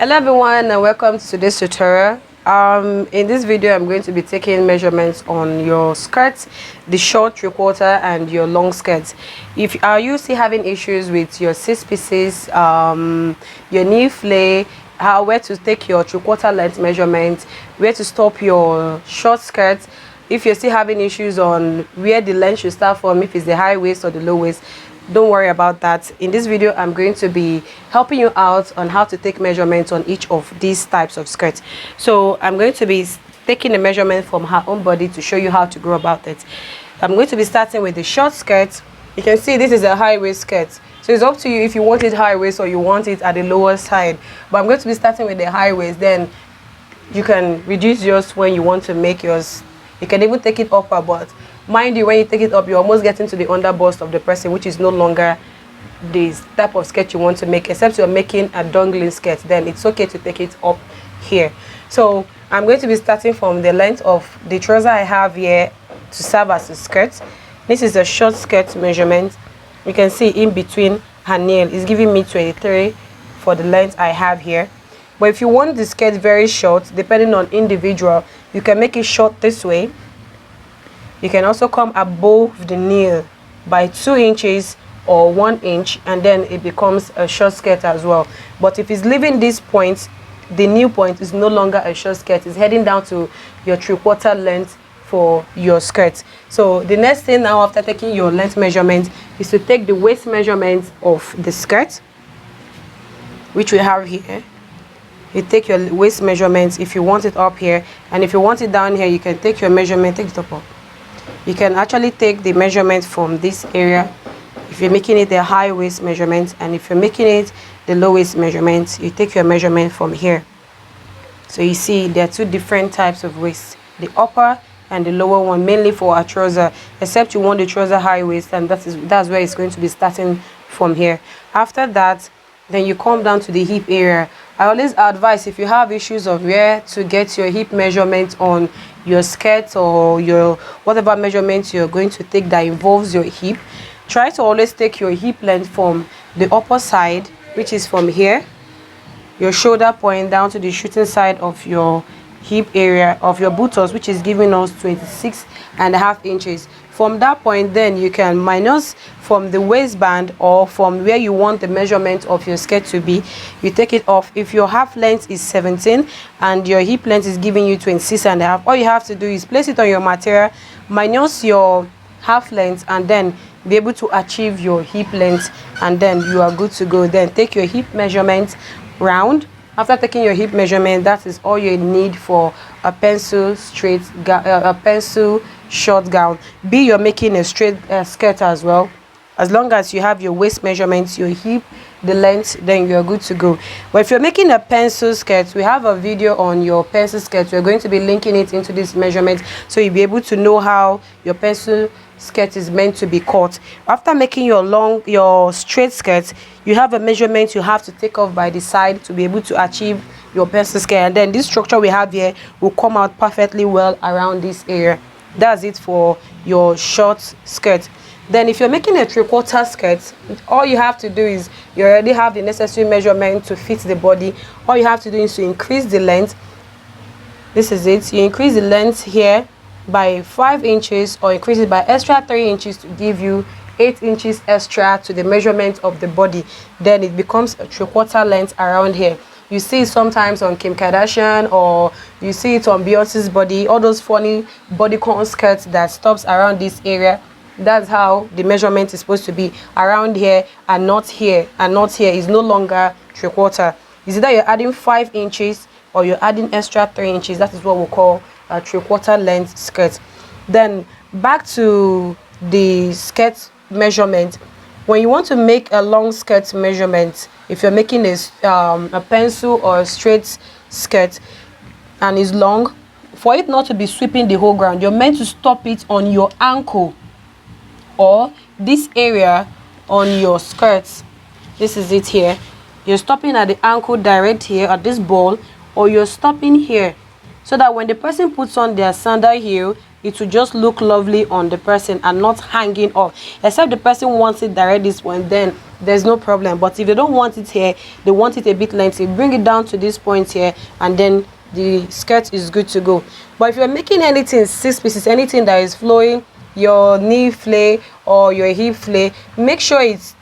Hello everyone and welcome to today's tutorial. In this video I'm going to be taking measurements on your skirts, the short, three-quarter and your long skirts. If you still having issues with your 6 pieces, your knee flay, where to take your three-quarter length measurement, where to stop your short skirts, if you're still having issues on where the length should start from, if it's the high waist or the low waist, don't worry about that. In this video I'm going to be helping you out on how to take measurements on each of these types of skirts. So I'm going to be taking a measurement from her own body to show you how to go about it. I'm going to be starting with the short skirt. You can see this is a high waist skirt, so it's up to you if you want it high waist or you want it at the lower side, but I'm going to be starting with the high waist. Then you can reduce yours when you want to make yours. You can even take it upper, but mind you, when you take it up, you're almost getting to the under bust of the person, which is no longer this type of skirt you want to make, except you're making a dangling skirt. Then it's okay to take it up here. So I'm going to be starting from the length of the trouser I have here to serve as a skirt. This is a short skirt measurement. You can see in between her nail is giving me 23 for the length I have here. But if you want the skirt very short, depending on individual, you can make it short this way. You can also come above the nail by 2 inches or 1 inch, and then it becomes a short skirt as well. But if it's leaving this point, the new point is no longer a short skirt. It's heading down to your three-quarter length for your skirt. So the next thing now, after taking your length measurement, is to take the waist measurement of the skirt, which we have here. You take your waist measurements if you want it up here, and if you want it down here, you can take your measurement, take it up. You can actually take the measurement from this area if you're making it a high waist measurement, and if you're making it the low waist measurement, you take your measurement from here. So you see there are 2 different types of waist, the upper and the lower one, mainly for a trouser, except you want the trouser high waist, and that's where it's going to be starting from here. After that, then you come down to the hip area. I always advise, if you have issues of where to get your hip measurement on your skirt or your whatever measurement you're going to take that involves your hip, try to always take your hip length from the upper side, which is from here, your shoulder point, down to the shooting side of your hip area of your buttocks, which is giving us 26.5 inches. From that point, then you can minus from the waistband or from where you want the measurement of your skirt to be. You take it off. If your half length is 17 and your hip length is giving you 26.5, all you have to do is place it on your material, minus your half length, and then be able to achieve your hip length, and then you are good to go. Then take your hip measurement round. After taking your hip measurement, that is all you need for a pencil straight a pencil short gown. Be you're making a straight skirt as well, as long as you have your waist measurements, your hip, the length, then you're good to go. But if you're making a pencil skirt, we have a video on your pencil skirt. We're going to be linking it into this measurement, so you'll be able to know how your pencil skirt is meant to be cut. After making your straight skirt, you have a measurement you have to take off by the side to be able to achieve your pencil skirt, and then this structure we have here will come out perfectly well around this area. That's it for your short skirt. Then if you're making a three-quarter skirt, all you have to do is, you already have the necessary measurement to fit the body. All you have to do is to increase the length. This is it. You increase the length here by 5 inches, or increase it by extra 3 inches to give you 8 inches extra to the measurement of the body. Then it becomes a three-quarter length around here. You see it sometimes on Kim Kardashian, or you see it on Beyonce's body, all those funny bodycon skirts that stops around this area. That's how the measurement is supposed to be, around here and not here, and not here is no longer three-quarter. Is either you're adding 5 inches or you're adding extra 3 inches. That is what we call a three-quarter length skirt. Then back to the skirt measurement. When you want to make a long skirt measurement, if you're making a pencil or a straight skirt and it's long, for it not to be sweeping the whole ground, you're meant to stop it on your ankle or this area on your skirts. This is it here. You're stopping at the ankle direct here at this ball, or you're stopping here, so that when the person puts on their sandal heel, it will just look lovely on the person and not hanging off, except the person wants it direct this point, then there's no problem. But if they don't want it here, they want it a bit lengthy, bring it down to this point here, and then the skirt is good to go. But if you're making anything 6 pieces, anything that is flowing, your knee flay or your hip flay, make sure it's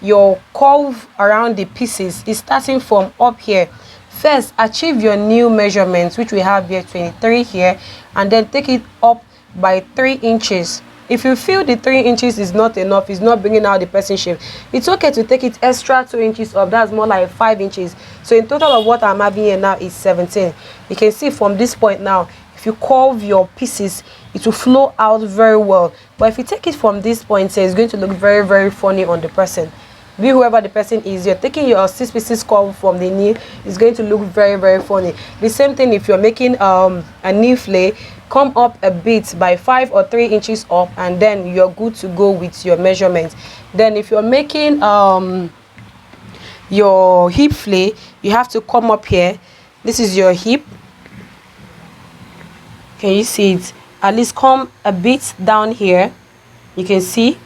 your curve around the pieces is starting from up here. First, achieve your new measurements, which we have here 23 here, and then take it up by 3 inches. If you feel the 3 inches is not enough, it's not bringing out the person shape, it's okay to take it extra 2 inches up. That's more like 5 inches. So in total of what I'm having here now is 17. You can see from this point now, if you curve your pieces, it will flow out very well. But if you take it from this point, it's going to look very, very funny on the person. Be whoever the person is, you're taking your 6 pieces curve from the knee, it's going to look very, very funny. The same thing if you're making a knee flay, come up a bit by 5 or 3 inches up, and then you're good to go with your measurements. Then if you're making your hip flay, you have to come up here. This is your hip. Can you see it? At least come a bit down here. You can see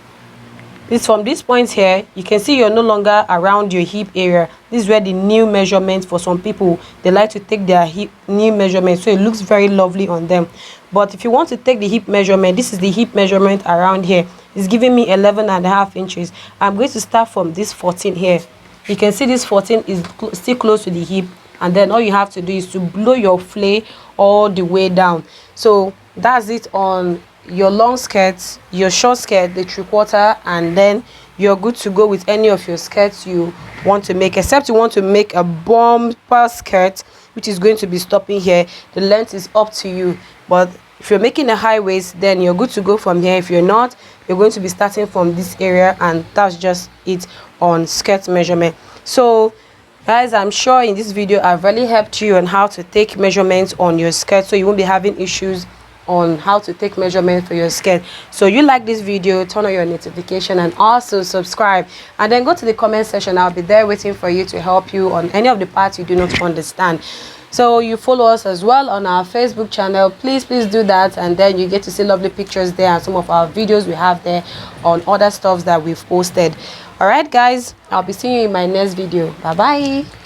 this from this point here. You can see you're no longer around your hip area. This is where the new measurement, for some people, they like to take their hip knee measurement, so it looks very lovely on them. But if you want to take the hip measurement, this is the hip measurement around here. It's giving me 11.5 inches. I'm going to start from this 14 here. You can see this 14 is still close to the hip, and then all you have to do is to blow your flay all the way down. So that's it on your long skirt, your short skirt, the 3/4, and then you're good to go with any of your skirts you want to make, except you want to make a bumper skirt which is going to be stopping here. The length is up to you, but if you're making a high waist, then you're good to go from here. If you're not, you're going to be starting from this area, and that's just it on skirt measurement. So guys, I'm sure in this video I've really helped you on how to take measurements on your skirt, so you won't be having issues on how to take measurement for your skirt. So you like this video, turn on your notification and also subscribe, and then go to the comment section. I'll be there waiting for you to help you on any of the parts you do not understand. So you follow us as well on our Facebook channel. Please do that, and then you get to see lovely pictures there and some of our videos we have there on other stuff that we've posted. All right guys, I'll be seeing you in my next video. Bye bye.